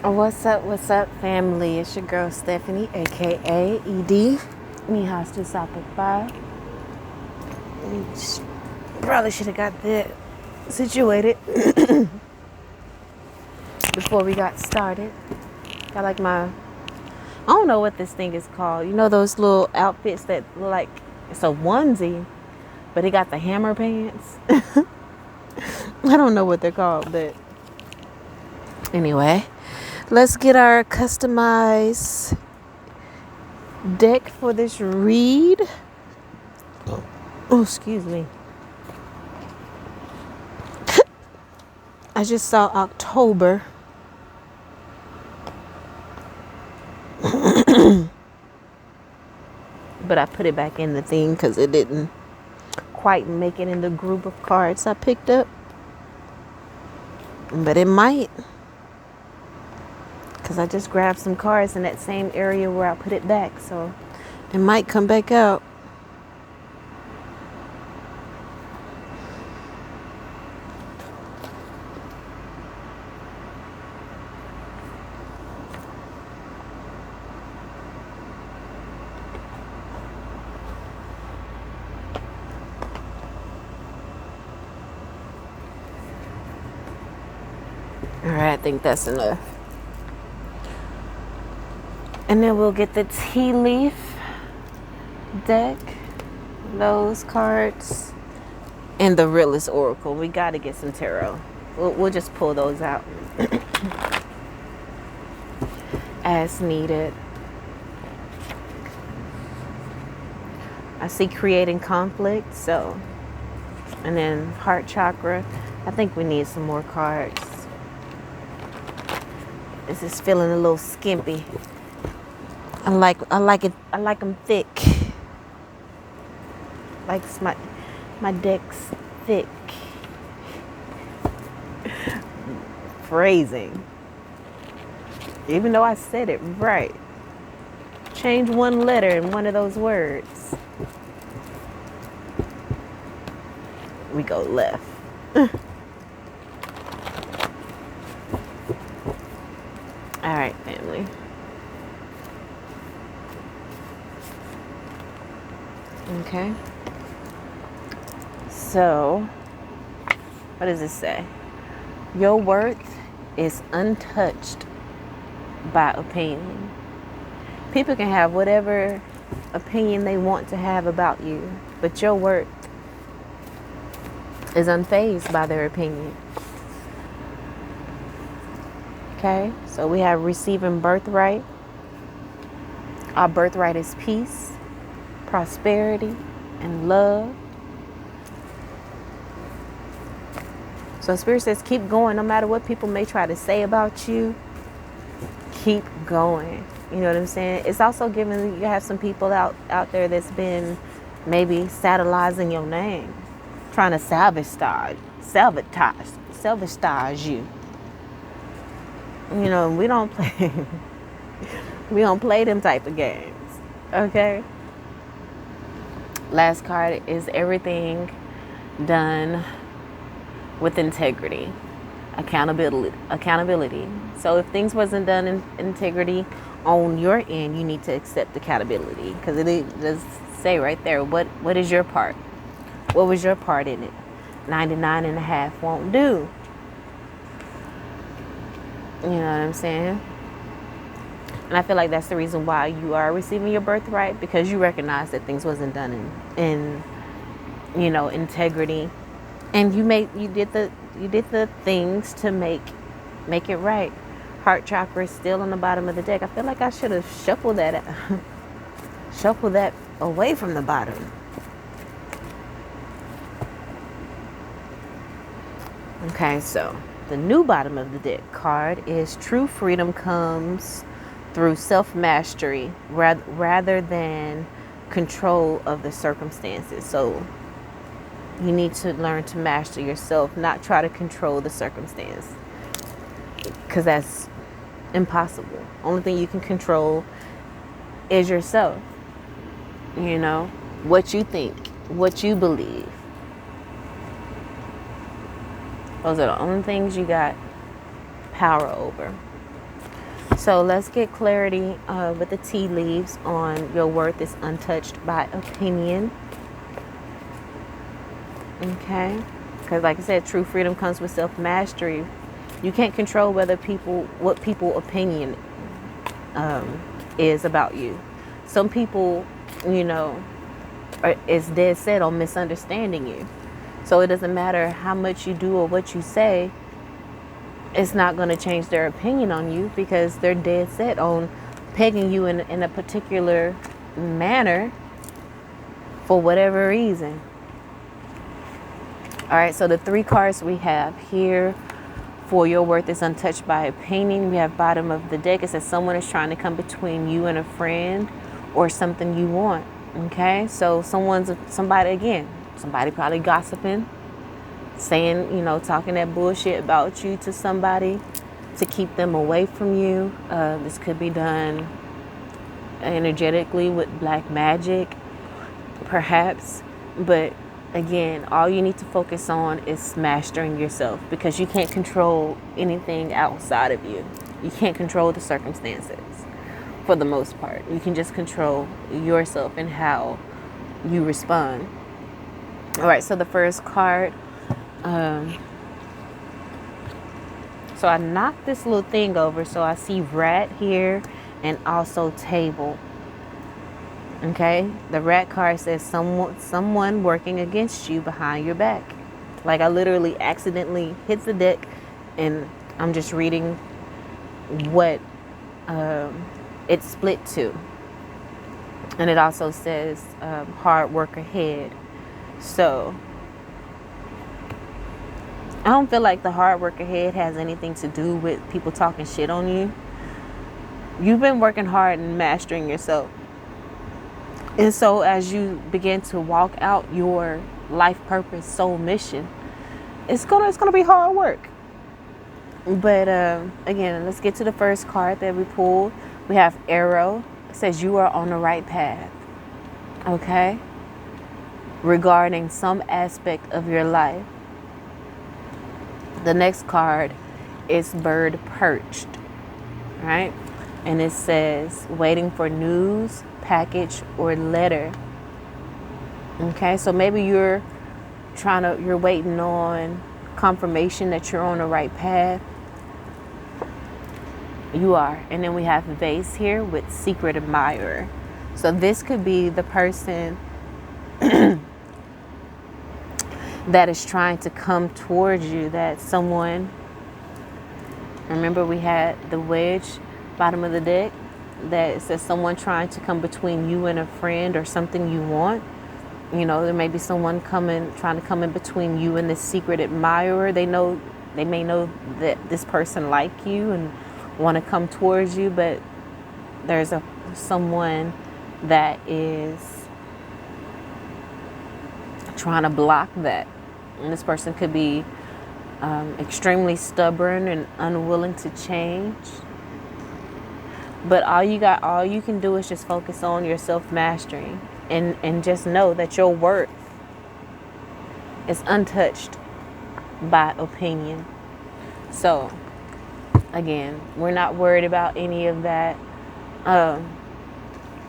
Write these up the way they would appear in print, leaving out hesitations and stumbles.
What's up, family? It's your girl Stephanie, aka ED. Mi hostel Sapapa. We probably should have got that situated before we got started. Got like I don't know what this thing is called. You know those little outfits that look like it's a onesie, but it got the hammer pants? I don't know what they're called, but anyway. Let's get our customized deck for this read. Oh, excuse me. I just saw October. But I put it back in the thing because it didn't quite make it in the group of cards I picked up. But it might. Because I just grabbed some cards in that same area where I put it back. So it might come back out. All right, I think that's enough. And then we'll get the tea leaf deck, those cards, and the realist oracle. We got to get some tarot. We'll just pull those out as needed. I see creating conflict, so, and then heart chakra. I think we need some more cards. This is feeling a little skimpy. I like it. I like them thick. Like my deck's thick. Phrasing. Even though I said it right. Change one letter in one of those words. We go left. All right, family. Okay. So, what does it say? Your worth is untouched by opinion. People can have whatever opinion they want to have about you, but your worth is unfazed by their opinion. Okay, so we have receiving birthright. Our birthright is peace, prosperity, and love. So Spirit says keep going no matter what people may try to say about you. Keep going. You know what I'm saying? It's also giving you have some people out there that's been maybe satirizing your name, trying to sabotage you. You know, we don't play them type of games. Okay? Last card is everything done with integrity, accountability. So if things wasn't done in integrity on your end, you need to accept accountability, because it does say right there, what is your part? What was your part in it? 99 and a half won't do. You know what I'm saying? And I feel like that's the reason why you are receiving your birthright, because you recognize that things wasn't done in integrity, and you did the things to make it right. Heart chakra is still on the bottom of the deck. I feel like I should have shuffled that away from the bottom. Okay, so the new bottom of the deck card is true freedom comes through self-mastery rather than control of the circumstances. So you need to learn to master yourself, not try to control the circumstance, because that's impossible. Only thing you can control is yourself. You know, what you think, what you believe. Those are the only things you got power over. So let's get clarity with the tea leaves on your worth is untouched by opinion. Okay, because like I said, true freedom comes with self-mastery. You can't control what people opinion is about you. Some people, is dead set on misunderstanding you. So it doesn't matter how much you do or what you say, it's not going to change their opinion on you because they're dead set on pegging you in a particular manner for whatever reason. All right, so the 3 cards we have here for your worth is untouched by opinion. We have bottom of the deck. It says someone is trying to come between you and a friend or something you want. Okay, so somebody probably gossiping, saying, talking that bullshit about you to somebody to keep them away from you. This could be done energetically with black magic, perhaps. But again, all you need to focus on is mastering yourself, because you can't control anything outside of you. You can't control the circumstances for the most part. You can just control yourself and how you respond. All right, so the first card, so I knocked this little thing over, so I see rat here and also table. Okay, the rat card says someone working against you behind your back. Like I literally accidentally hit the deck, and I'm just reading what it's split to. And it also says hard work ahead. So I don't feel like the hard work ahead has anything to do with people talking shit on you. You've been working hard and mastering yourself. And so as you begin to walk out your life purpose, soul mission, it's gonna be hard work. But again, let's get to the first card that we pulled. We have arrow. It says you are on the right path. Okay? Regarding some aspect of your life. The next card is bird perched. Right? And it says waiting for news, package, or letter. Okay, so maybe you're waiting on confirmation that you're on the right path. You are. And then we have vase here with secret admirer. So this could be the person that is trying to come towards you, that someone, remember we had the wedge bottom of the deck that says someone trying to come between you and a friend or something you want. There may be someone trying to come in between you and this secret admirer. They may know that this person like you and want to come towards you, but there's someone that is trying to block that. And this person could be extremely stubborn and unwilling to change. But all you can do is just focus on your self-mastery and just know that your worth is untouched by opinion. So again, we're not worried about any of that. And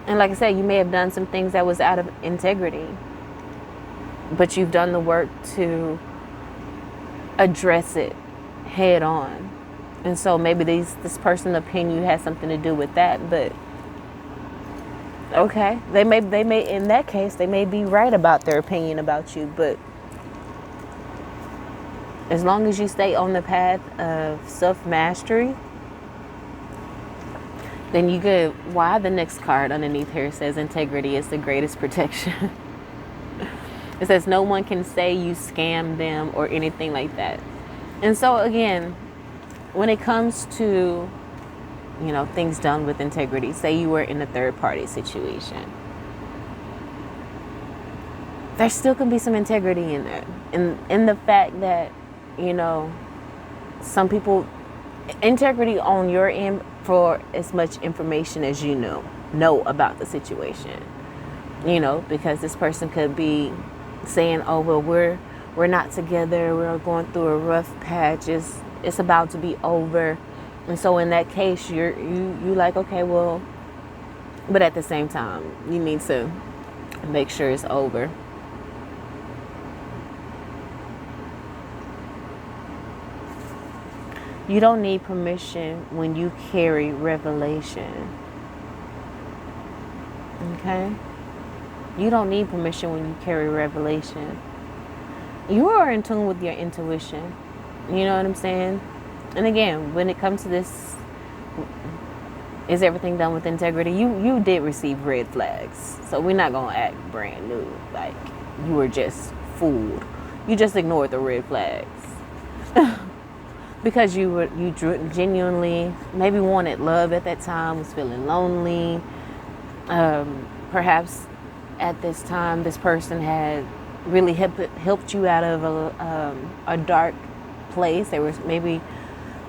like I said, you may have done some things that was out of integrity, but you've done the work to address it head on. And so maybe this person's opinion has something to do with that, but okay, they may in that case they may be right about their opinion about you, but as long as you stay on the path of self-mastery, then you good. Why the next card underneath here says integrity is the greatest protection. It says no one can say you scammed them or anything like that. And so again, when it comes to, things done with integrity, say you were in a third party situation, there still can be some integrity in there. In the fact that, some people, integrity on your end for as much information as you know about the situation, because this person could be saying, oh, well, we're not together. We're going through a rough patch. It's about to be over. And so in that case, you like, okay, well, but at the same time, you need to make sure it's over. You don't need permission when you carry revelation. Okay? You don't need permission when you carry revelation. You are in tune with your intuition. You know what I'm saying? And again, when it comes to this, is everything done with integrity? You did receive red flags. So we're not going to act brand new. Like you were just fooled. You just ignored the red flags. Because you genuinely maybe wanted love at that time, was feeling lonely. Perhaps at this time, this person had really helped you out of a dark place. There was maybe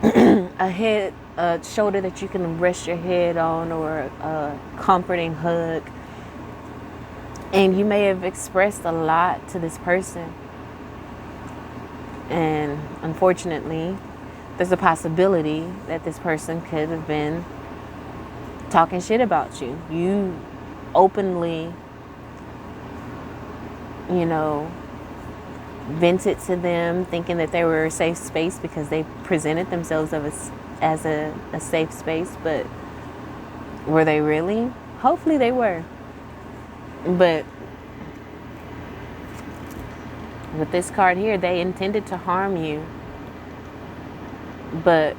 a shoulder that you can rest your head on, or a comforting hug. And you may have expressed a lot to this person. And unfortunately, there's a possibility that this person could have been talking shit about you. You openly, vented to them thinking that they were a safe space because they presented themselves as a safe space. But were they really? Hopefully they were. But with this card here, they intended to harm you, but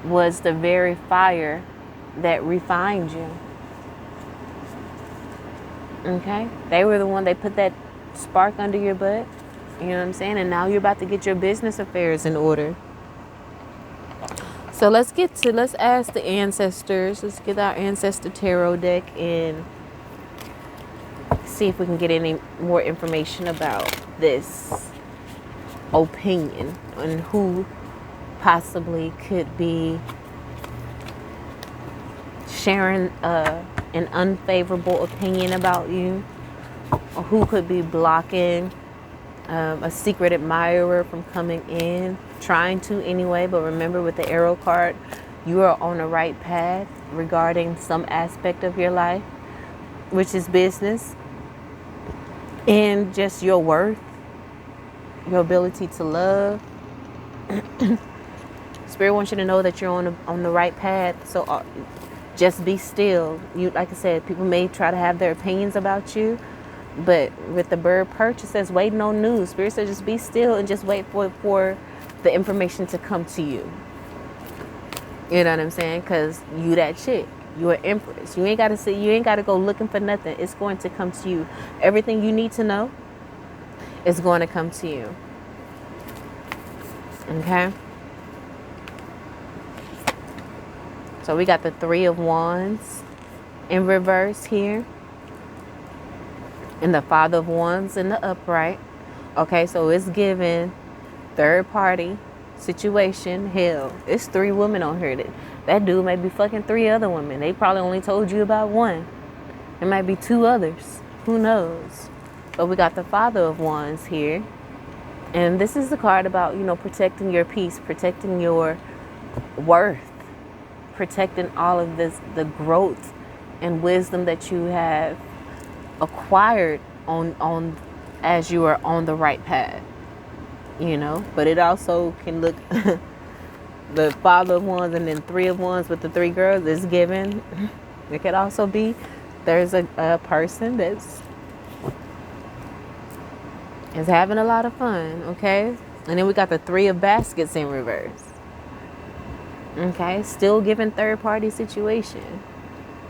was the very fire that refined you. Okay? They were the one, they put that spark under your butt. You know what I'm saying? And now you're about to get your business affairs in order. So let's ask the ancestors. Let's get our ancestor tarot deck and see if we can get any more information about this opinion and who possibly could be sharing an unfavorable opinion about you, or who could be blocking a secret admirer from coming in, trying to anyway. But remember, with the arrow card, you are on the right path regarding some aspect of your life, which is business and just your worth, your ability to love. Spirit wants you to know that you're on the right path. So just be still. You, like I said, people may try to have their opinions about you, but with the bird perch, it says waiting on news. Spirit says just be still and just wait for the information to come to you. You know what I'm saying? Because you that chick. You're an empress. You ain't got to sit. You ain't got to go looking for nothing. It's going to come to you. Everything you need to know is going to come to you. Okay? So we got the Three of Wands in reverse here. And the Father of Wands in the upright. Okay, so it's giving third party situation. Hell, it's 3 women on here. That dude might be fucking 3 other women. They probably only told you about one. There might be 2 others. Who knows? But we got the Father of Wands here. And this is the card about, protecting your peace, protecting your worth, protecting all of this, the growth and wisdom that you have acquired on as you are on the right path. But it also can look the Father of Wands and then 3 of Wands with the 3 girls is given. It could also be there's a person that's is having a lot of fun, okay? And then we got the 3 of Baskets in reverse. Okay, still giving third party situation.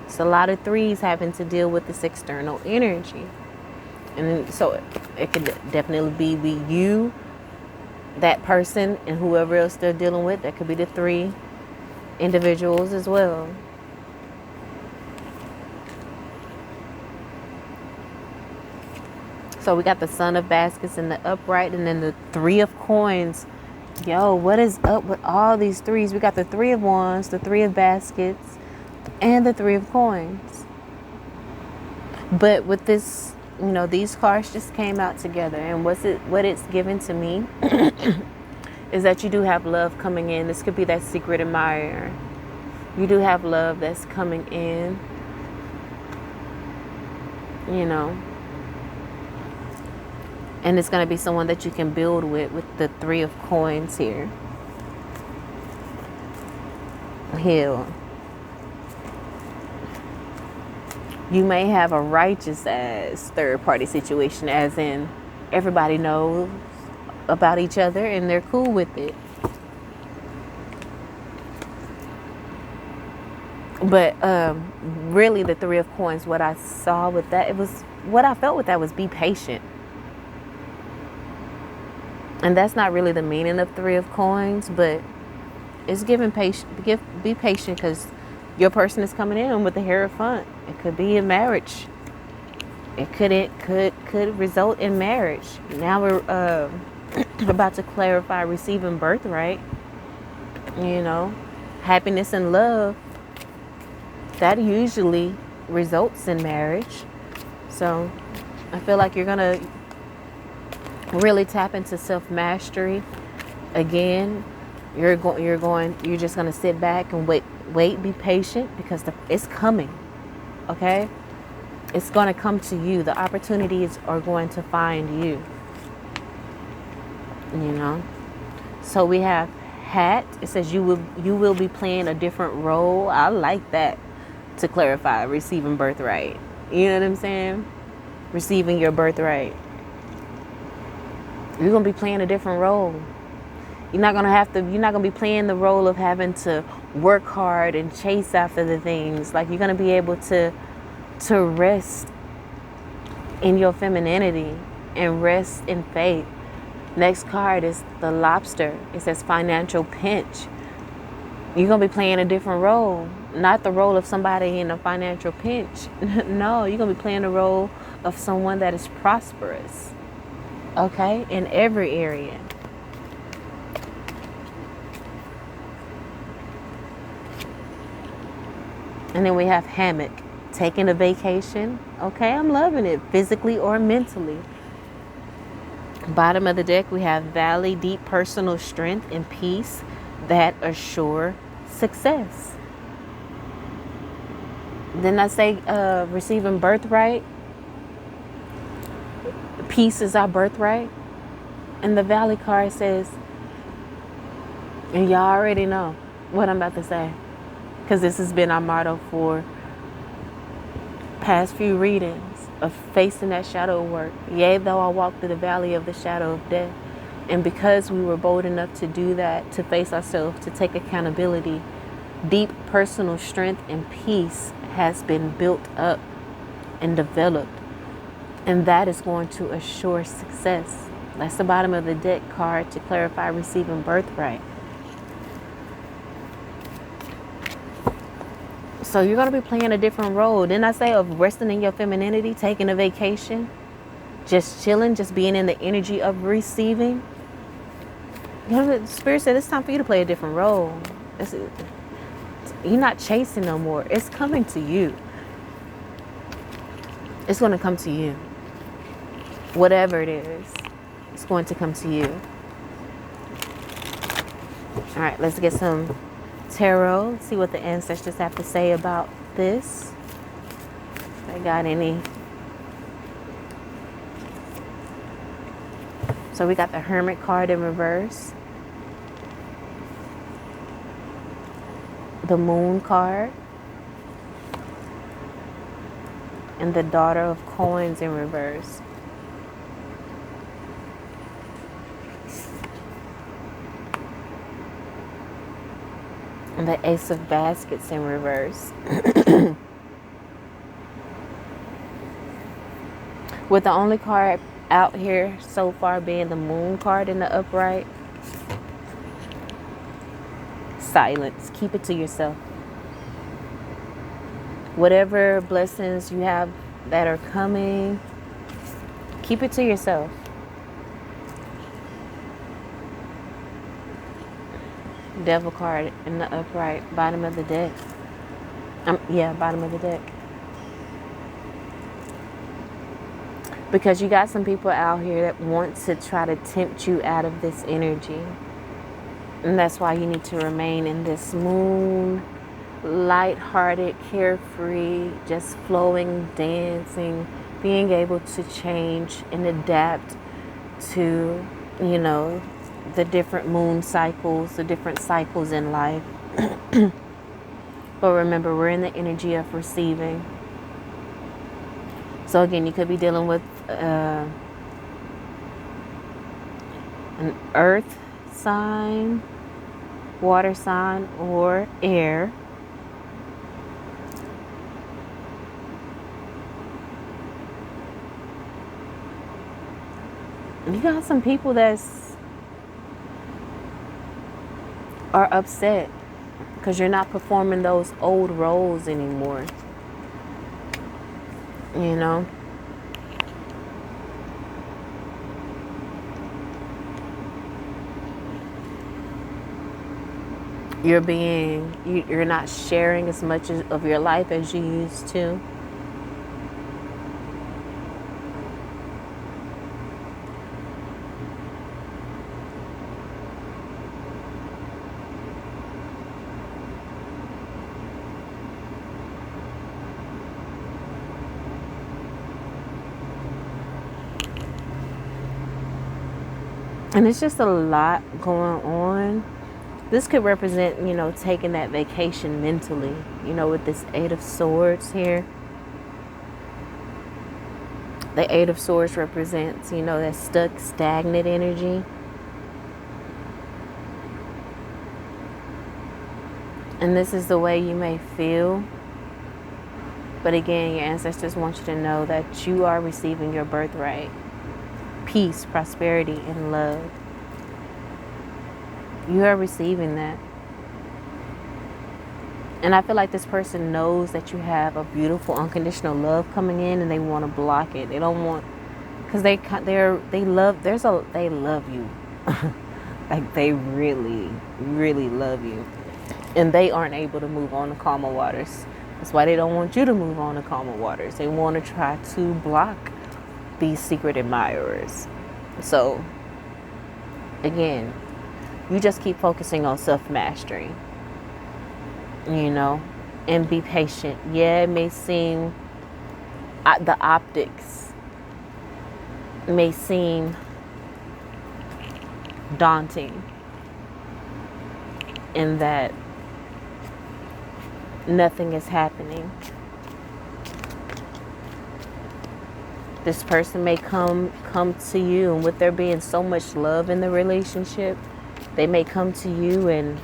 It's a lot of 3s having to deal with this external energy. And so it could definitely be you, that person, and whoever else they're dealing with. That could be the 3 individuals as well. So we got the Son of Baskets in the upright, and then the 3 of Coins. Yo, what is up with all these 3s? We got the 3 of Wands, the 3 of Baskets, and the 3 of Coins. But with this, these cards just came out together, and what it's given to me is that you do have love coming in. This could be that secret admirer. You do have love that's coming in, you know. And it's going to be someone that you can build with the 3 of coins here. Heal. You may have a righteous ass third party situation, as in everybody knows about each other and they're cool with it. But really the 3 of coins, what I saw with that, what I felt with that was be patient. And that's not really the meaning of 3 of coins, but it's giving be patient, because your person is coming in with the Hierophant. It could be a marriage. It could result in marriage. Now we're about to clarify receiving birthright. You know, happiness and love, that usually results in marriage. So I feel like you're gonna really tap into self-mastery again. You're just gonna sit back and wait, be patient, because it's coming. Okay, it's gonna come to you. The opportunities are going to find you. You know. So we have hat. It says you will be playing a different role. I like that, to clarify receiving birthright. You know what I'm saying? Receiving your birthright. You're going to be playing a different role. You're not going to be playing the role of having to work hard and chase after the things. Like, you're going to be able to rest in your femininity and rest in faith. Next card is the lobster. It says financial pinch. You're going to be playing a different role. Not the role of somebody in a financial pinch. No, you're going to be playing the role of someone that is prosperous. Okay, in every area. And then we have hammock, taking a vacation. Okay, I'm loving it, physically or mentally. Bottom of the deck, we have valley, deep personal strength and peace that assure success. Then I say receiving birthright. Peace is our birthright. And the valley card says, and y'all already know what I'm about to say, because this has been our motto for past few readings, of facing that shadow work. Yea, though I walk through the valley of the shadow of death. And because we were bold enough to do that, to face ourselves, to take accountability, deep personal strength and peace has been built up and developed. And that is going to assure success. That's the bottom of the deck card to clarify receiving birthright. So you're going to be playing a different role. Didn't I say of resting in your femininity, taking a vacation, just chilling, just being in the energy of receiving? You know, the Spirit said it's time for you to play a different role. You're not chasing no more. It's coming to you. It's going to come to you. Whatever it is, it's going to come to you. All right, let's get some tarot. See what the ancestors have to say about this. If they got any. So we got the Hermit card in reverse. The Moon card. And the Daughter of Coins in reverse. And the Ace of Baskets in reverse. With the only card out here so far being the Moon card in the upright. Silence. Keep it to yourself. Whatever blessings you have that are coming, keep it to yourself. Devil card in the upright, bottom of the deck. Bottom of the deck. Because you got some people out here that want to try to tempt you out of this energy. And that's why you need to remain in this moon, light-hearted, carefree, just flowing, dancing, being able to change and adapt to, the different moon cycles, the different cycles in life. But remember, we're in the energy of receiving. So again, you could be dealing with an earth sign, water sign, or air. You got some people are upset because you're not performing those old roles anymore. You're not sharing as much of your life as you used to. And it's just a lot going on. This could represent, taking that vacation mentally, with this Eight of Swords here. The Eight of Swords represents, that stuck, stagnant energy. And this is the way you may feel. But again, your ancestors want you to know that you are receiving your birthright. Peace, prosperity, and love. You are receiving that. And I feel like this person knows that you have a beautiful unconditional love coming in, and they want to block it. They don't want, because they love you. Like they really, really love you. And they aren't able to move on to calmer waters. That's why they don't want you to move on to calmer waters. They want to try to block these secret admirers. So again, you just keep focusing on self-mastery, and be patient. Yeah, it may seem, the optics may seem daunting in that nothing is happening. This person may come to you, and with there being so much love in the relationship, they may come to you and,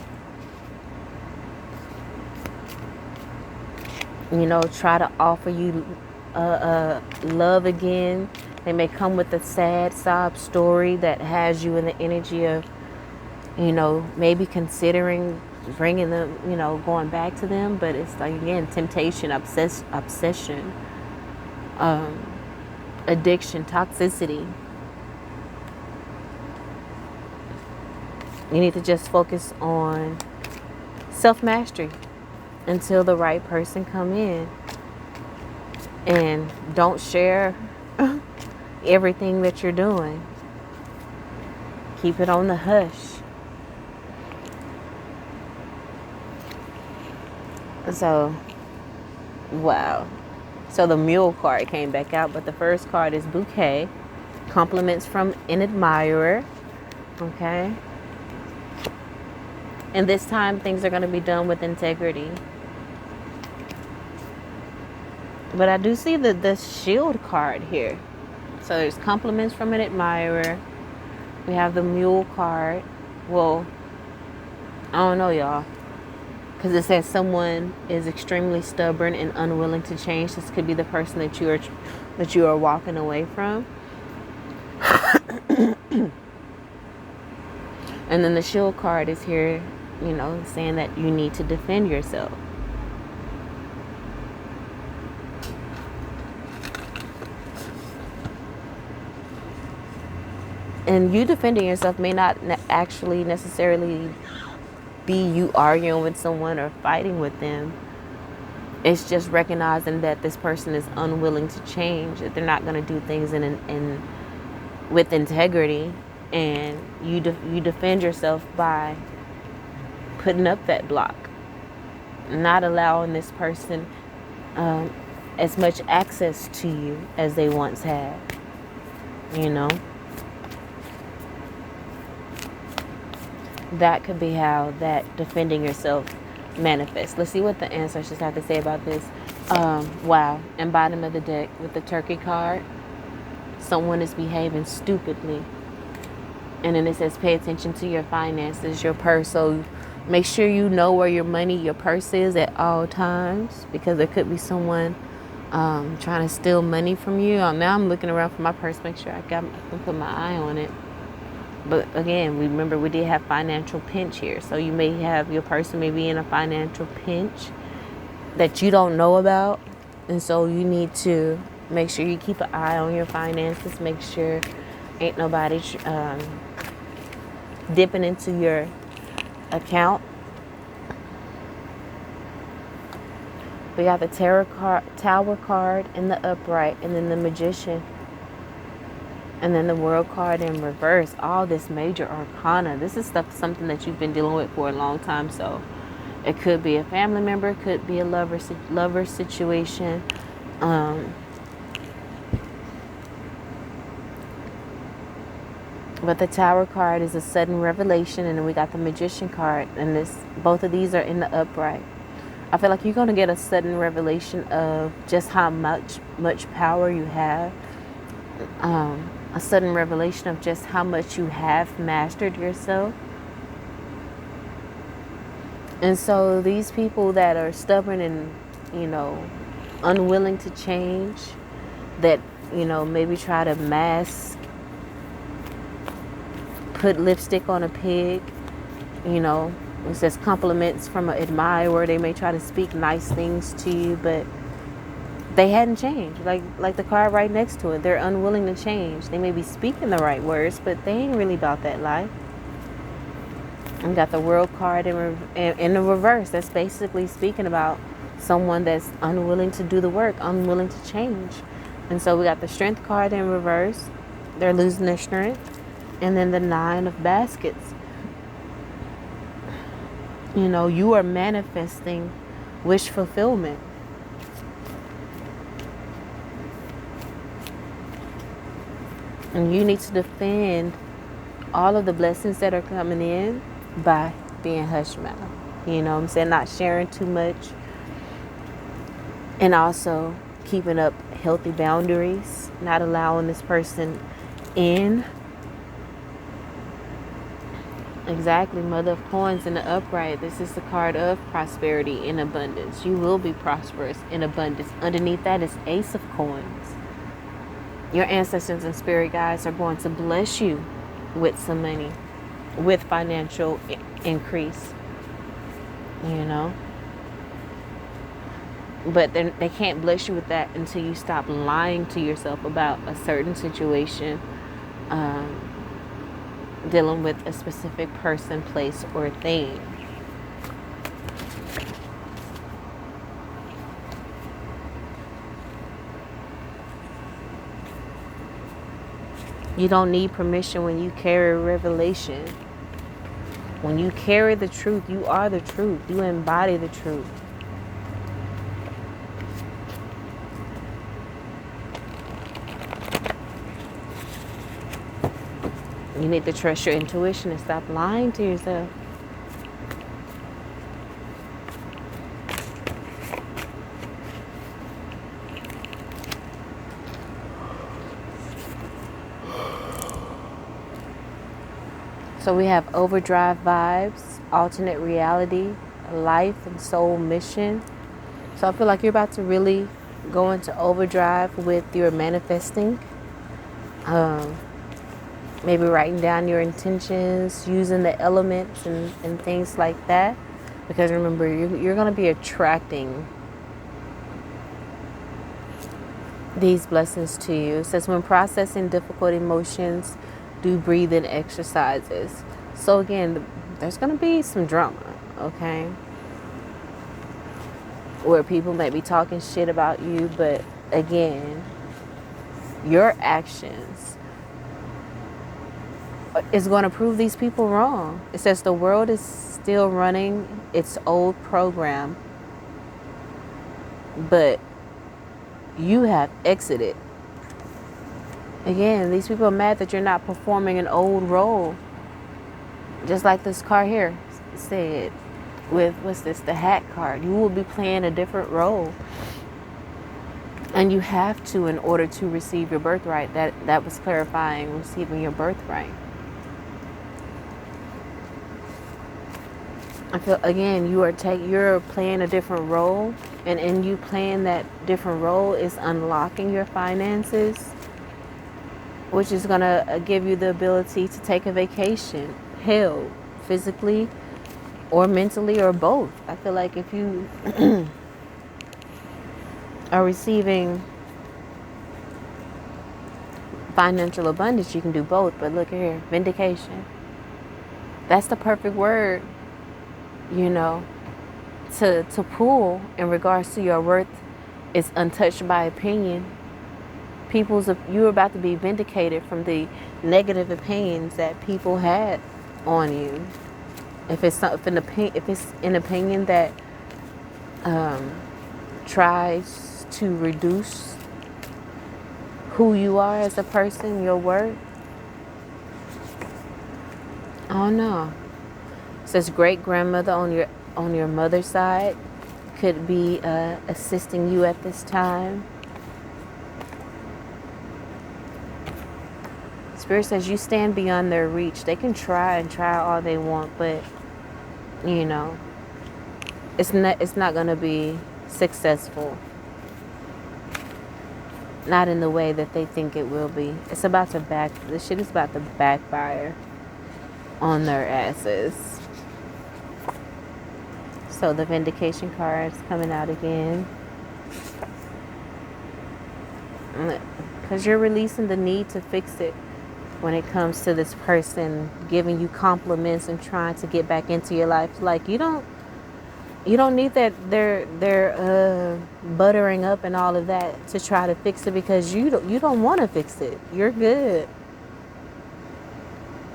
try to offer you love again. They may come with a sad sob story that has you in the energy of, maybe considering bringing them, going back to them. But it's like, again, temptation, obsession, addiction, toxicity. You need to just focus on self-mastery until the right person come in. And don't share everything that you're doing. Keep it on the hush. So, wow. So the Mule card came back out, but the first card is Bouquet. Compliments from an admirer. Okay. And this time things are going to be done with integrity. But I do see the Shield card here. So there's compliments from an admirer. We have the Mule card. Well, I don't know, y'all. Because it says someone is extremely stubborn and unwilling to change. This could be the person that you are walking away from. And then the Shield card is here, saying that you need to defend yourself. And you defending yourself may not actually necessarily be you arguing with someone or fighting with them. It's just recognizing that this person is unwilling to change, that they're not going to do things with integrity, and you defend yourself by putting up that block, not allowing this person as much access to you as they once had, you know. That could be how that defending yourself manifests. Let's see what the ancestors have to say about this. Wow. And bottom of the deck with the Turkey card, someone is behaving stupidly. And then it says pay attention to your finances, your purse. So make sure you know where your money, your purse is at all times, because there could be someone trying to steal money from you. Now I'm looking around for my purse, make sure I can put my eye on it. But again, remember we did have financial pinch here. So you may have, your person may be in a financial pinch that you don't know about. And so you need to make sure you keep an eye on your finances. Make sure ain't nobody dipping into your account. We got the Tower card in the upright, and then the Magician. And then the World card in reverse. All this major arcana. This is something that you've been dealing with for a long time. So it could be a family member. It could be a lover situation. But the Tower card is a sudden revelation. And then we got the Magician card. And both of these are in the upright. I feel like you're going to get a sudden revelation of just how much power you have. A sudden revelation of just how much you have mastered yourself. And so these people that are stubborn and, unwilling to change, that, maybe try to mask, put lipstick on a pig, it says compliments from an admirer. They may try to speak nice things to you, but they hadn't changed. Like the card right next to it, they're unwilling to change. They may be speaking the right words, but they ain't really about that life. And got the World card in the reverse. That's basically speaking about someone that's unwilling to do the work, unwilling to change. And so we got the Strength card in reverse. They're losing their strength. And then the Nine of Baskets. You are manifesting wish fulfillment. And you need to defend all of the blessings that are coming in by being hush mouth. You know what I'm saying? Not sharing too much. And also keeping up healthy boundaries. Not allowing this person in. Exactly. Mother of Coins in the upright. This is the card of prosperity and abundance. You will be prosperous in abundance. Underneath that is Ace of Coins. Your ancestors and spirit guides are going to bless you with some money, with financial increase, But they can't bless you with that until you stop lying to yourself about a certain situation, dealing with a specific person, place, or thing. You don't need permission when you carry revelation. When you carry the truth, you are the truth. You embody the truth. You need to trust your intuition and stop lying to yourself. So we have overdrive vibes, alternate reality, life and soul mission. So I feel like you're about to really go into overdrive with your manifesting. Maybe writing down your intentions, using the elements and things like that. Because remember, you're going to be attracting these blessings to you. It says when processing difficult emotions, do breathing exercises. So again, there's going to be some drama, okay? Where people may be talking shit about you, but again, your actions is going to prove these people wrong. It says the world is still running its old program, but you have exited. Again, these people are mad that you're not performing an old role. Just like this card here said with, what's this, the hat card. You will be playing a different role. And you have to in order to receive your birthright. That was clarifying receiving your birthright. I feel, again, you're playing a different role. And in you playing that different role is unlocking your finances, which is going to give you the ability to take a vacation. Hell, physically or mentally or both. I feel like if you are receiving financial abundance, you can do both. But look here, vindication. That's the perfect word, to pull in regards to your worth is untouched by opinion. You're about to be vindicated from the negative opinions that people had on you. If it's an opinion that tries to reduce who you are as a person, your worth. Oh no. It says great grandmother on your mother's side could be assisting you at this time. Spirit says you stand beyond their reach. They can try all they want, but it's not going to be successful. Not in the way that they think it will be. This shit is about to backfire on their asses. So the vindication card is coming out again. Because you're releasing the need to fix it. When it comes to this person giving you compliments and trying to get back into your life, like you don't need that they're buttering up and all of that to try to fix it, because you don't want to fix it. You're good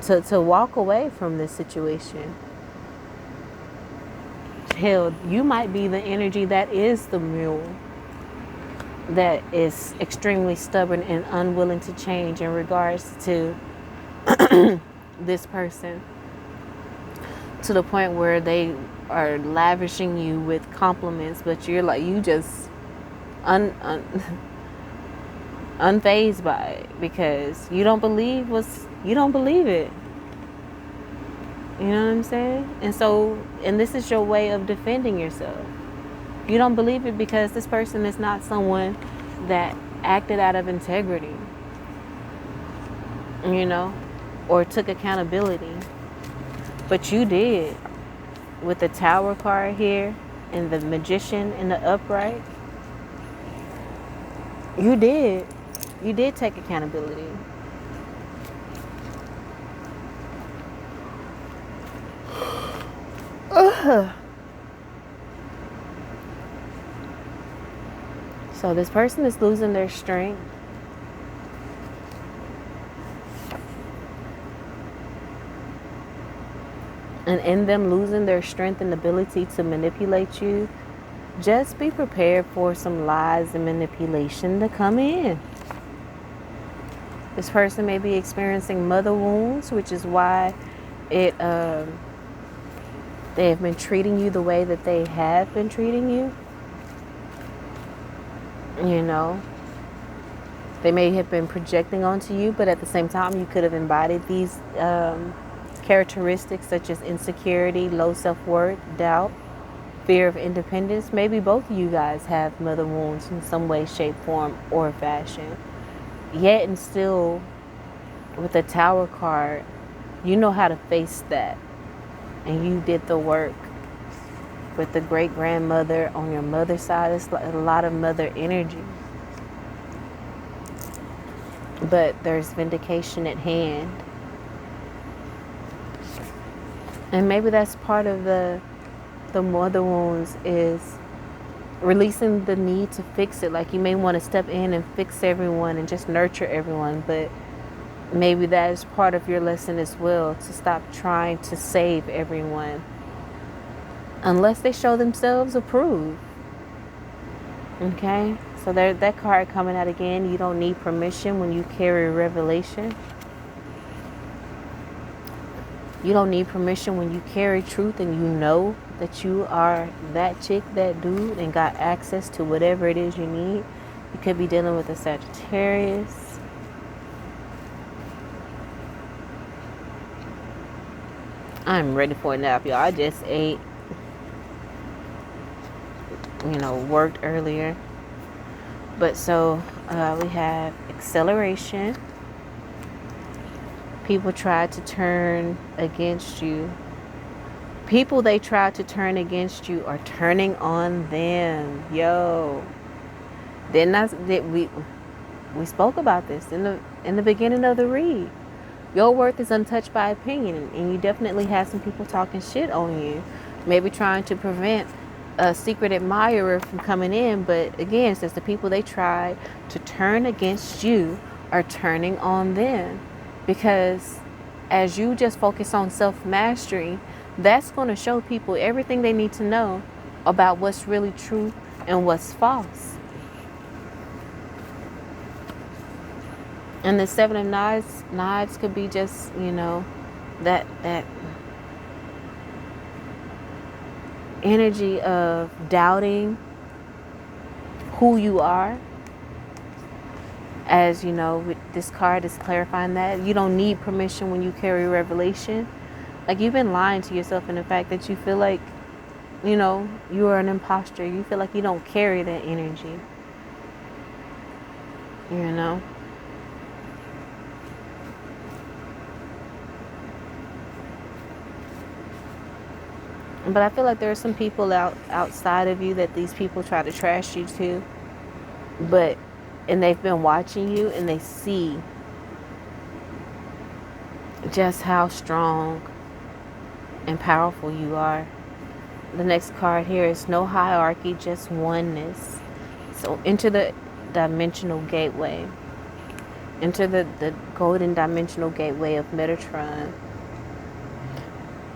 to walk away from this situation. Hell, you might be the energy that is the mule that is extremely stubborn and unwilling to change in regards to this person, to the point where they are lavishing you with compliments, but you're like, you just unfazed by it because you don't believe it. You know what I'm saying? And this is your way of defending yourself. You don't believe it because this person is not someone that acted out of integrity, or took accountability. But you did. With the Tower card here and the Magician in the upright, you did. You did take accountability. So this person is losing their strength. And in them losing their strength and ability to manipulate you, just be prepared for some lies and manipulation to come in. This person may be experiencing mother wounds, which is why they have been treating you the way that they have been treating you. They may have been projecting onto you, but at the same time, you could have embodied these characteristics such as insecurity, low self-worth, doubt, fear of independence. Maybe both of you guys have mother wounds in some way, shape, form, or fashion. Yet and still, with the Tower card, you know how to face that. And you did the work. With the great grandmother on your mother's side, it's a lot of mother energy. But there's vindication at hand. And maybe that's part of the mother wounds, is releasing the need to fix it. Like you may want to step in and fix everyone and just nurture everyone, but maybe that is part of your lesson as well, to stop trying to save everyone unless they show themselves approved. Okay, so there, that card coming out again. You don't need permission when you carry revelation. You don't need permission when you carry truth and you know that you are that chick, that dude, and got access to whatever it is you need. You could be dealing with a Sagittarius. I'm ready for a nap, y'all. I just ate, worked earlier. But so we have acceleration. People tried to turn against you. People they tried to turn against you are turning on them. Yo. We spoke about this in the beginning of the read. Your worth is untouched by opinion, and you definitely have some people talking shit on you. Maybe trying to prevent a secret admirer from coming in, but again, since the people they tried to turn against you are turning on them. Because as you just focus on self-mastery, that's going to show people everything they need to know about what's really true and what's false. And the Seven of Knives could be just, that energy of doubting who you are. As you know, this card is clarifying that you don't need permission when you carry revelation. Like, you've been lying to yourself in the fact that you feel like, you are an imposter. You feel like you don't carry that energy. But I feel like there are some people outside of you that these people try to trash you to. And they've been watching you and they see just how strong and powerful you are. The next card here is no hierarchy, just oneness. So enter the dimensional gateway. Enter the golden dimensional gateway of Metatron.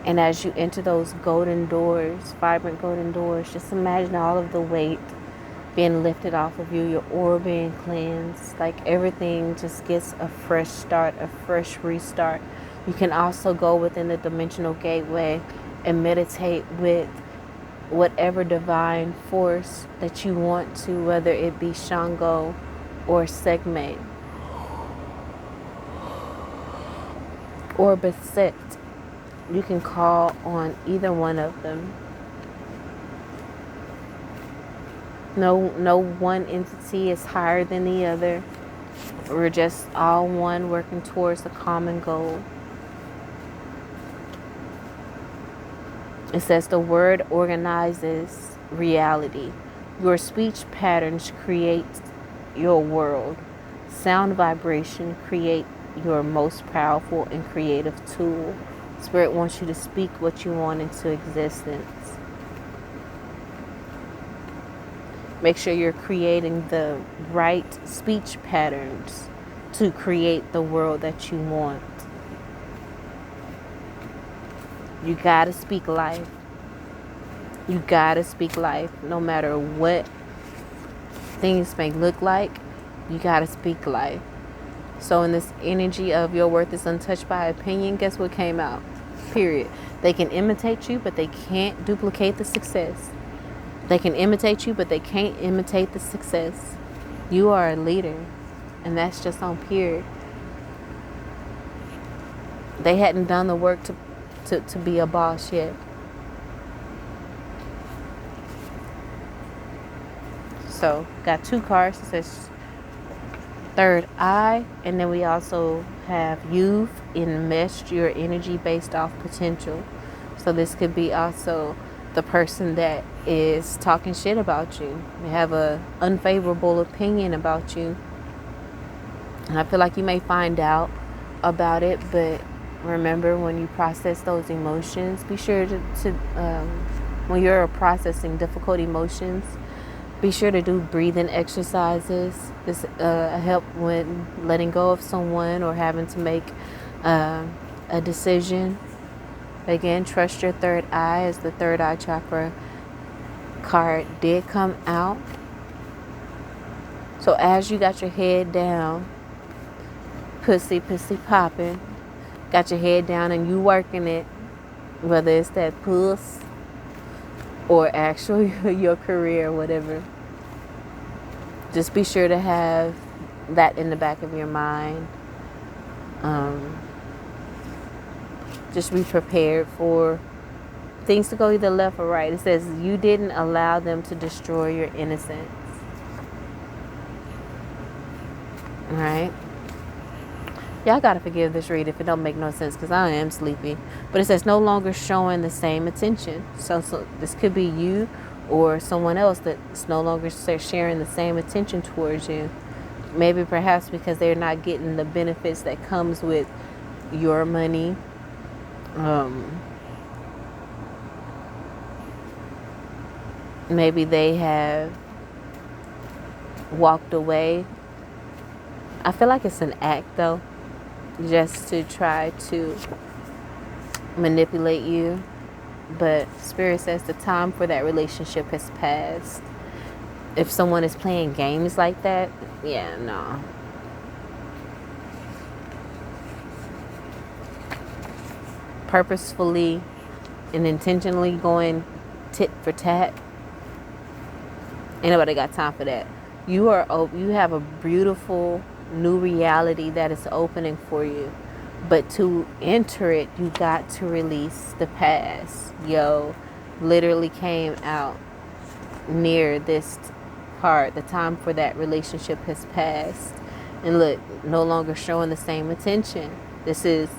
And as you enter those golden doors, vibrant golden doors, just imagine all of the weight being lifted off of you, your aura being cleansed, like everything just gets a fresh start, a fresh restart. You can also go within the dimensional gateway and meditate with whatever divine force that you want to, whether it be Shango or Sekhmet or Beset. You can call on either one of them. No one entity is higher than the other. We're just all one, working towards a common goal. It says the word organizes reality. Your speech patterns create your world. Sound vibration create your most powerful and creative tool. Spirit wants you to speak what you want into existence. Make sure you're creating the right speech patterns to create the world that you want. You gotta speak life. You gotta speak life. No matter what things may look like, you gotta speak life. So in this energy of your worth is untouched by opinion, guess what came out? Period. They can imitate you, but they can't duplicate the success. They can imitate you, but they can't imitate the success. You are a leader, and that's just on period. They hadn't done the work to be a boss yet. So, got two cards. It says third eye, and then we also have you've enmeshed your energy based off potential. So this could be also the person that is talking shit about you. They have a unfavorable opinion about you, and I feel like you may find out about it, but remember, when you process those emotions, be sure to when you're processing difficult emotions, be sure to do breathing exercises. This help when letting go of someone or having to make a decision. Again, trust your third eye, as the third eye chakra card did come out. So as you got your head down, pussy popping, got your head down and you working it, whether it's that puss or actually your career, whatever, just be sure to have that in the back of your mind. Just be prepared for things to go either left or right. It says you didn't allow them to destroy your innocence. All right. Y'all gotta forgive this read if it don't make no sense, because I am sleepy. But it says no longer showing the same attention. So this could be you or someone else that's no longer sharing the same attention towards you. Maybe perhaps because they're not getting the benefits that comes with your money. Maybe they have walked away. I feel like it's an act though, just to try to manipulate you. But Spirit says the time for that relationship has passed. If someone is playing games like that, yeah, no. Purposefully and intentionally going tit for tat, ain't nobody got time for that. You have a beautiful new reality that is opening for you. But to enter it, you got to release the past. Literally came out near this part. The time for that relationship has passed. And look, no longer showing the same attention. This is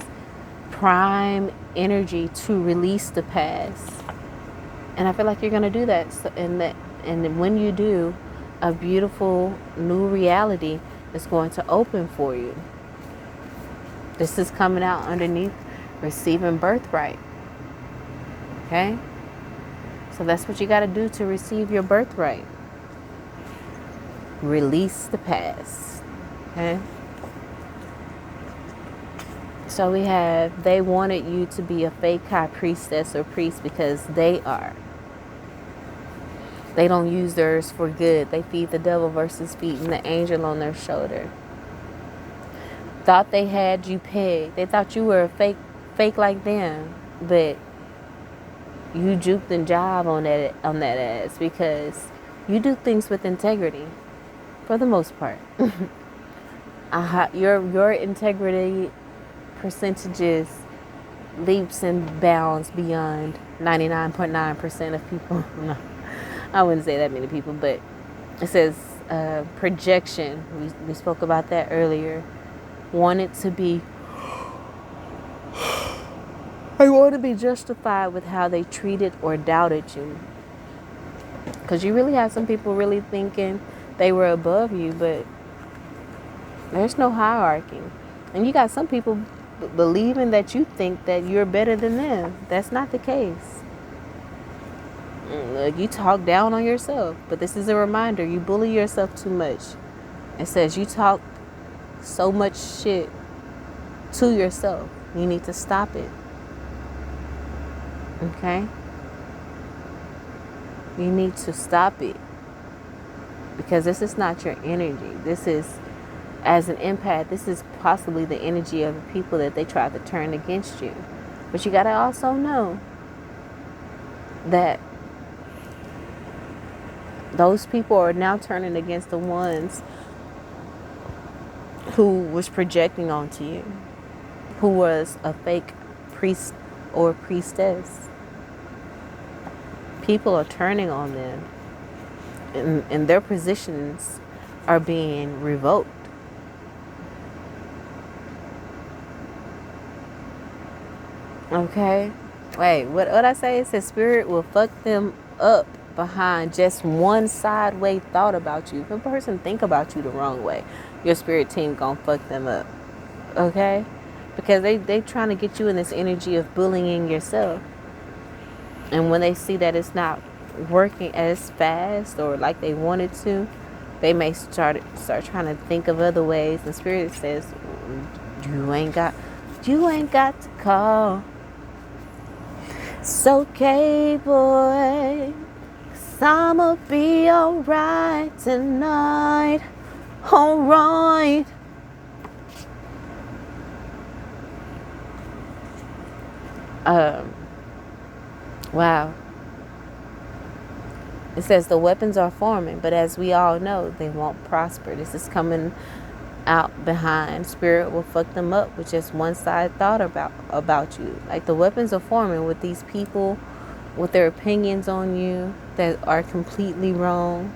prime energy to release the past. And I feel like you're going to do that. And when you do, a beautiful new reality is going to open for you. This is coming out underneath receiving birthright. Okay? So that's what you got to do to receive your birthright. Release the past. Okay? So we have, they wanted you to be a fake high priestess or priest because they are. They don't use theirs for good. They feed the devil versus feeding the angel on their shoulder. Thought they had you pegged. They thought you were a fake like them, but you juked and jive on that ass because you do things with integrity, for the most part. Your integrity percentages leaps and bounds beyond 99.9% of people. No, I wouldn't say that many people, but it says projection. We spoke about that earlier. Wanted to be, I want to be justified with how they treated or doubted you. Because you really have some people really thinking they were above you, but there's no hierarchy. And you got some people believing that you think that you're better than them. That's not the case. Look, you talk down on yourself, but this is a reminder. You bully yourself too much. It says you talk so much shit to yourself. You need to stop it. Okay? You need to stop it. Because this is not your energy. This is, as an empath, this is possibly the energy of the people that they try to turn against you. But you got to also know that those people are now turning against the ones who was projecting onto you, who was a fake priest or priestess. People are turning on them, and their positions are being revoked. Okay? Wait, what I say? It says spirit will fuck them up behind just one sideway thought about you. If a person think about you the wrong way, your spirit team gonna fuck them up. Okay? Because they trying to get you in this energy of bullying yourself. And when they see that it's not working as fast or like they wanted to, they may start trying to think of other ways. And spirit says, you ain't got to call It's okay, boy, 'cause I'ma be alright tonight. Alright. Wow. It says the weapons are forming, but as we all know, they won't prosper. This is coming out behind. Spirit will fuck them up with just one side thought about you. Like, the weapons are forming with these people, with their opinions on you that are completely wrong.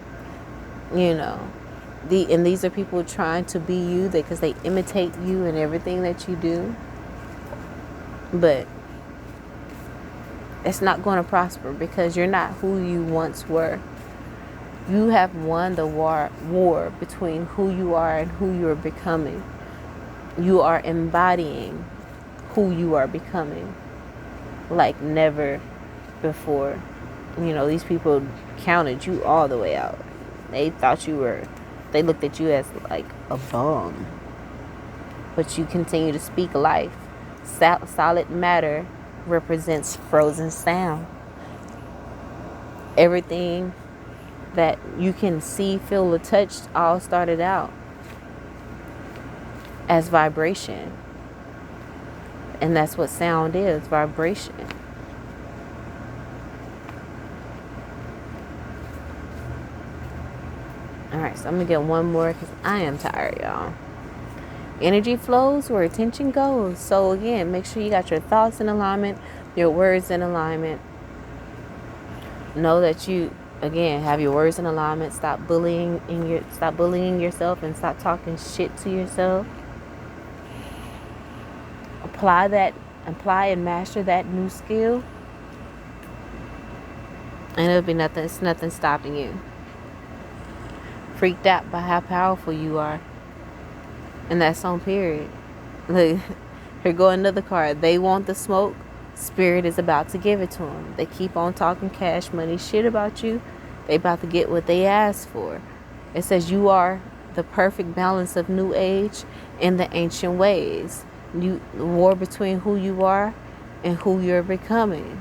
You know, and these are people trying to be you because they imitate you in everything that you do. But it's not going to prosper because you're not who you once were. You have won the war between who you are and who you are becoming. You are embodying who you are becoming like never before. You know, these people counted you all the way out. They looked at you as like a bum. But you continue to speak life. Solid matter represents frozen sound. Everything that you can see, feel, or touch all started out as vibration. And that's what sound is, vibration. Alright, so I'm going to get one more because I am tired, y'all. Energy flows where attention goes. So again, make sure you got your thoughts in alignment, your words in alignment. Know that you, again, have your words in alignment. Stop bullying yourself and stop talking shit to yourself. Apply and master that new skill. And it'll be nothing. It's nothing stopping you. Freaked out by how powerful you are. And that's on period. Look, here go another card. They want the smoke. Spirit is about to give it to them. They keep on talking cash money shit about you. They about to get what they asked for. It says you are the perfect balance of new age and the ancient ways. The war between who you are and who you're becoming.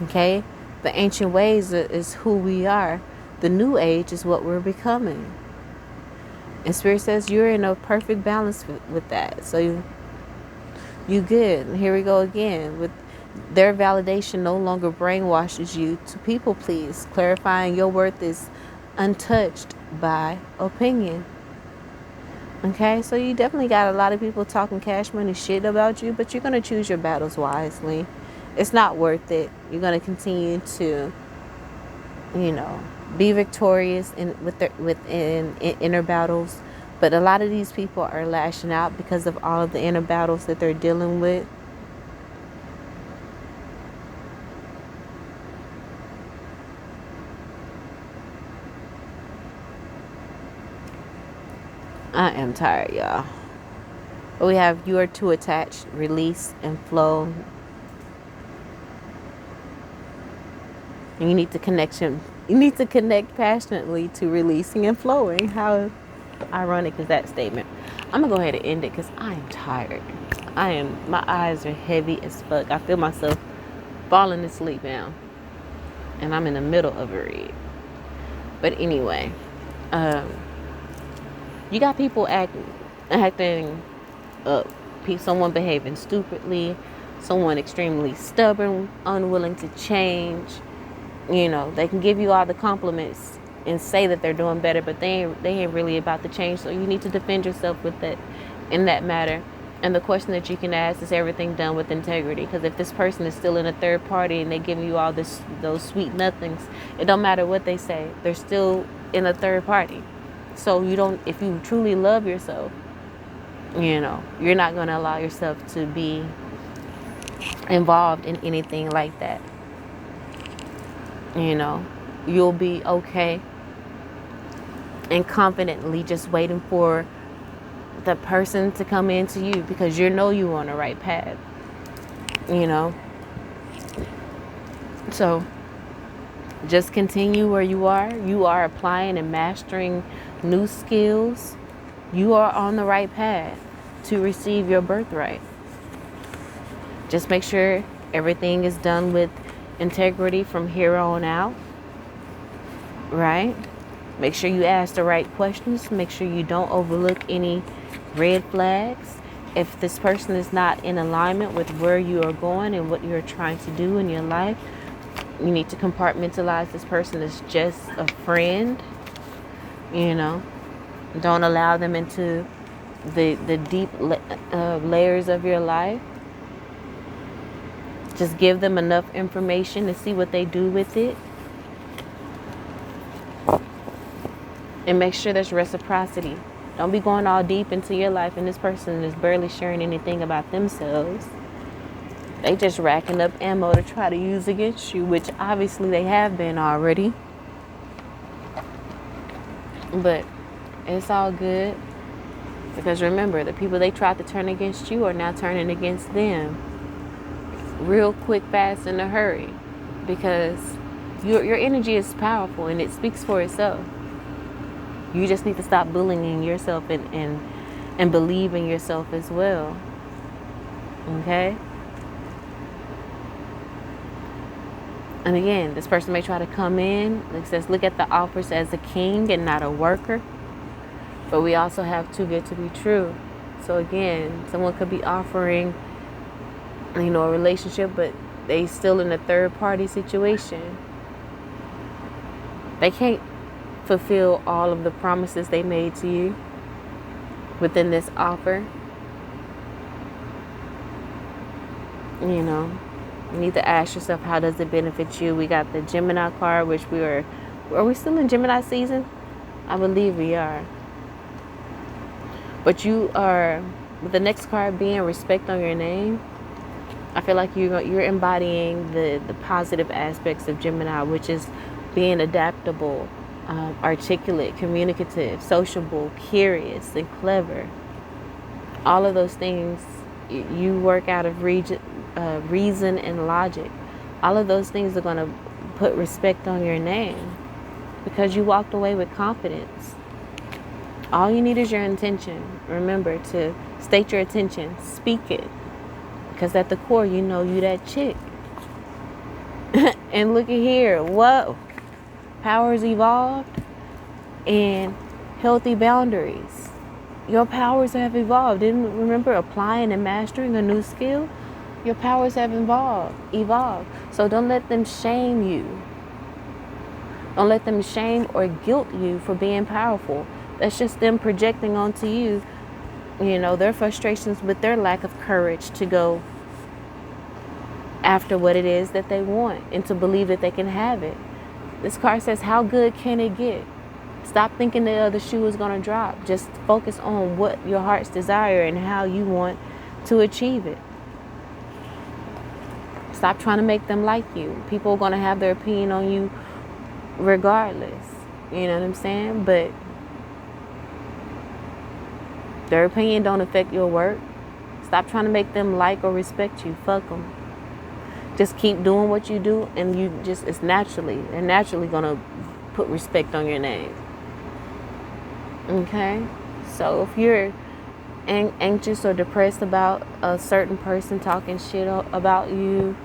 Okay? The ancient ways is who we are. The new age is what we're becoming. And Spirit says you're in a perfect balance with that. So you good. And here we go again. With their validation no longer brainwashes you to people please. Clarifying your worth is untouched by opinion. Okay, so you definitely got a lot of people talking cash money shit about you, but you're going to choose your battles wisely. It's not worth it. You're going to continue to, be victorious within inner battles. But a lot of these people are lashing out because of all of the inner battles that they're dealing with. I am tired, y'all. But we have you are too attached, release and flow. And you need to connect passionately to releasing and flowing. How ironic is that statement? I'm gonna go ahead and end it because I am tired. My eyes are heavy as fuck. I feel myself falling asleep now. And I'm in the middle of a read. But anyway, you got people acting up. Someone behaving stupidly. Someone extremely stubborn, unwilling to change. They can give you all the compliments and say that they're doing better, but they ain't really about to change. So you need to defend yourself with that in that matter. And the question that you can ask is everything done with integrity? Because if this person is still in a third party and they give you all those sweet nothings, it don't matter what they say. They're still in a third party. So if you truly love yourself, you're not going to allow yourself to be involved in anything like that. You'll be okay and confidently just waiting for the person to come into you because you're on the right path. So just continue where you are. You are applying and mastering new skills. You are on the right path to receive your birthright. Just make sure everything is done with integrity from here on out, right? Make sure you ask the right questions. Make sure you don't overlook any red flags. If this person is not in alignment with where you are going and what you're trying to do in your life, you need to compartmentalize this person as just a friend. Don't allow them into the deep layers of your life. Just give them enough information to see what they do with it. And make sure there's reciprocity. Don't be going all deep into your life and this person is barely sharing anything about themselves. They just racking up ammo to try to use against you, which obviously they have been already. But it's all good. Because remember, the people they tried to turn against you are now turning against them. Real quick, fast, in a hurry. Because your energy is powerful and it speaks for itself. You just need to stop bullying yourself and believe in yourself as well. Okay? And again, this person may try to come in. It says, look at the offers as a king and not a worker. But we also have too good to be true. So again, someone could be offering, a relationship, but they still in a third party situation. They can't fulfill all of the promises they made to you within this offer. You need to ask yourself, how does it benefit you? We got the Gemini card, which are we still in Gemini season? I believe we are. But you are, with the next card being respect on your name, I feel like you're embodying the positive aspects of Gemini, which is being adaptable, articulate, communicative, sociable, curious, and clever. All of those things you work out of reason and logic. All of those things are going to put respect on your name because you walked away with confidence. All you need is your intention. Remember to state your intention, speak it, because at the core, you that chick. And look at here, whoa, powers evolved and healthy boundaries. Your powers have evolved. Didn't remember applying and mastering a new skill? Your powers have evolved. So don't let them shame you. Don't let them shame or guilt you for being powerful. That's just them projecting onto you, their frustrations with their lack of courage to go after what it is that they want and to believe that they can have it. This card says, how good can it get? Stop thinking the other shoe is going to drop. Just focus on what your heart's desire and how you want to achieve it. Stop trying to make them like you. People are going to have their opinion on you regardless. You know what I'm saying? But their opinion don't affect your work. Stop trying to make them like or respect you. Fuck them. Just keep doing what you do, and they're naturally going to put respect on your name. Okay? So if you're anxious or depressed about a certain person talking shit about you,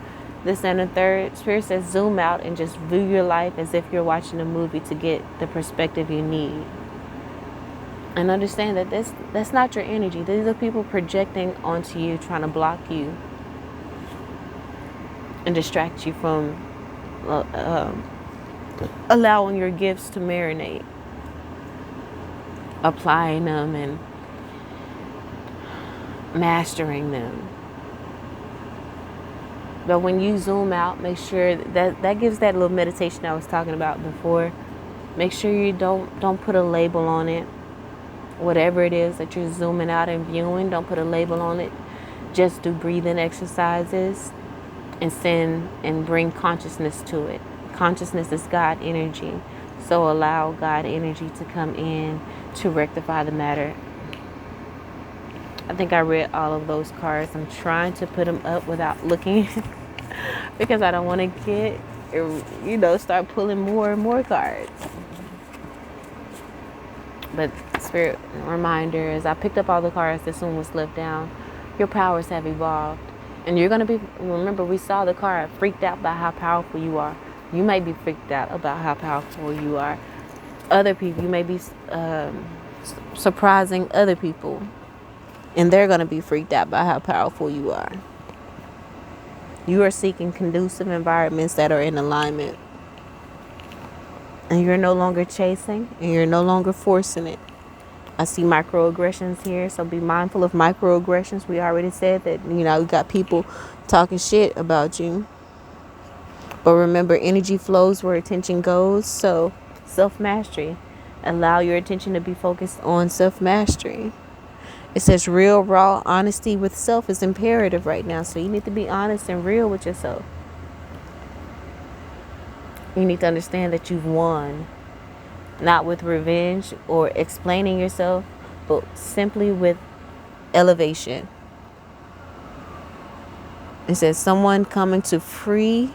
this and the third, Spirit says zoom out and just view your life as if you're watching a movie to get the perspective you need. And understand that that's not your energy. These are people projecting onto you, trying to block you and distract you from allowing your gifts to marinate, applying them and mastering them. But when you zoom out, make sure that gives that little meditation I was talking about before. Make sure you don't put a label on it. Whatever it is that you're zooming out and viewing, don't put a label on it. Just do breathing exercises and send and bring consciousness to it. Consciousness is God energy. So allow God energy to come in to rectify the matter. I think I read all of those cards. I'm trying to put them up without looking because I don't want to get, start pulling more and more cards. But Spirit reminder, as I picked up all the cards, this one was left down. Your powers have evolved. And you're going to be, remember, we saw the card, freaked out by how powerful you are. You may be freaked out about how powerful you are. Other people, you may be surprising other people, and they're going to be freaked out by how powerful you are. You are seeking conducive environments that are in alignment. And you're no longer chasing, and you're no longer forcing it. I see microaggressions here, so be mindful of microaggressions. We already said that, you got people talking shit about you. But remember, energy flows where attention goes. So self-mastery. Allow your attention to be focused on self-mastery. It says real, raw honesty with self is imperative right now. So you need to be honest and real with yourself. You need to understand that you've won. Not with revenge or explaining yourself, but simply with elevation. It says someone coming to free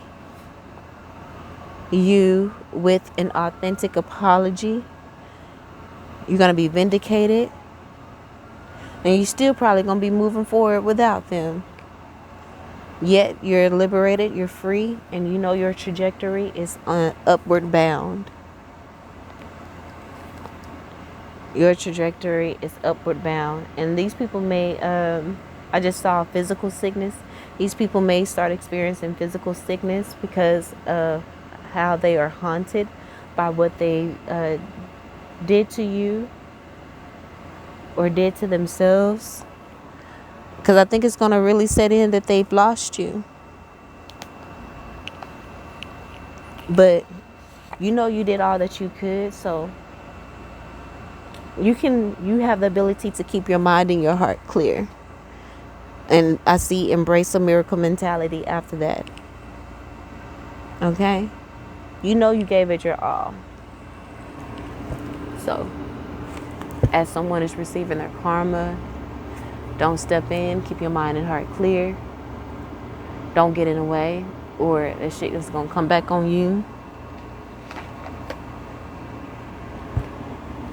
you with an authentic apology. You're going to be vindicated. And you're still probably going to be moving forward without them. Yet you're liberated, you're free, and you know your trajectory is upward bound. Your trajectory is upward bound. And these people may, I just saw physical sickness. These people may start experiencing physical sickness because of how they are haunted by what they did to you or did to themselves. Because I think it's going to really set in that they've lost you. But you did all that you could, so you have the ability to keep your mind and your heart clear. And I see embrace a miracle mentality after that. Okay? You gave it your all. So, as someone is receiving their karma, don't step in. Keep your mind and heart clear. Don't get in the way, or that shit is going to come back on you.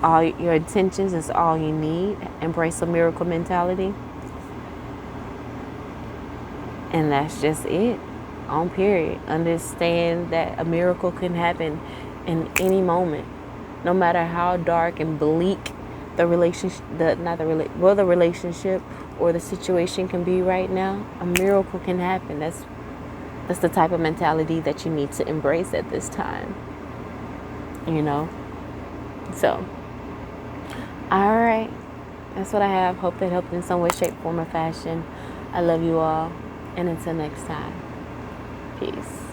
All your intentions is all you need. Embrace a miracle mentality. And that's just it. On period. Understand that a miracle can happen in any moment. No matter how dark and bleak the relationship, the relationship or the situation can be right now, a miracle can happen. That's the type of mentality that you need to embrace at this time. So, all right. That's what I have. Hope that helped in some way, shape, form, or fashion. I love you all. And until next time, peace.